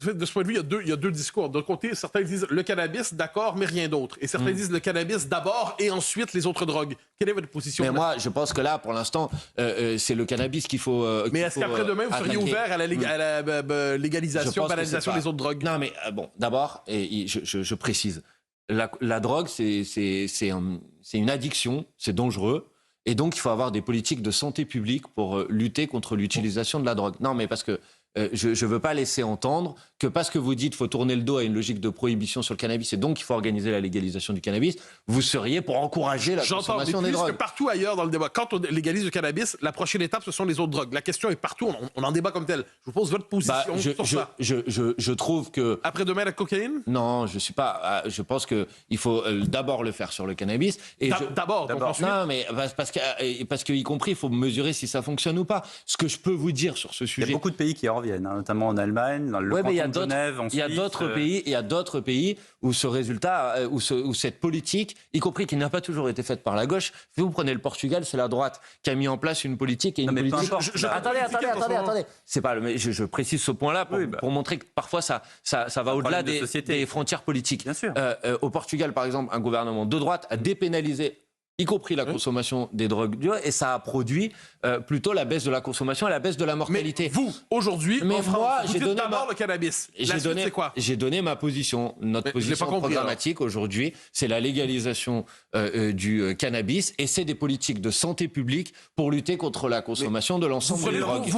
De ce point de vue, il y a deux discours. D'un côté, certains disent le cannabis, d'accord, mais rien d'autre. Et certains disent le cannabis d'abord et ensuite les autres drogues. Quelle est votre position? Mais moi, je pense que là, pour l'instant, c'est le cannabis qu'il faut. Mais est-ce qu'après-demain, vous seriez ouvert à la légalisation, banalisation des autres drogues? Non, mais bon, d'abord, et je précise, la drogue, c'est une addiction, c'est dangereux. Et donc, il faut avoir des politiques de santé publique pour lutter contre l'utilisation de la drogue. Non, mais parce que je ne veux pas laisser entendre que parce que vous dites qu'il faut tourner le dos à une logique de prohibition sur le cannabis et donc il faut organiser la légalisation du cannabis, vous seriez pour encourager la consommation des drogues. J'entends, que partout ailleurs dans le débat, quand on légalise le cannabis, la prochaine étape, ce sont les autres drogues. La question est partout, on en débat comme tel. Je vous pose votre position sur ça. Je trouve que... Après-demain, la cocaïne? Non, je suis pas... Je pense qu'il faut d'abord le faire sur le cannabis. D'abord. Non, mais parce que, y compris, il faut mesurer si ça fonctionne ou pas. Ce que je peux vous dire sur ce sujet... Il y a beaucoup de pays qui en reviennent, hein, notamment en Allemagne, dans le canton de Genève, en Suisse. Il y a d'autres pays où ce résultat, où cette politique, y compris qui n'a pas toujours été faite par la gauche, vous prenez le Portugal, c'est la droite qui a mis en place une politique et une politique... Attendez. C'est pas je précise ce point-là pour montrer que parfois ça va au-delà des frontières politiques. Bien sûr. Au Portugal, par exemple, un gouvernement de droite a dépénalisé y compris la consommation des drogues dures, et ça a produit plutôt la baisse de la consommation et la baisse de la mortalité. Mais vous, aujourd'hui, en France, vous dites d'abord le cannabis. C'est quoi? J'ai donné ma position. Notre position programmatique aujourd'hui, c'est la légalisation du cannabis, et c'est des politiques de santé publique pour lutter contre la consommation de l'ensemble des drogues.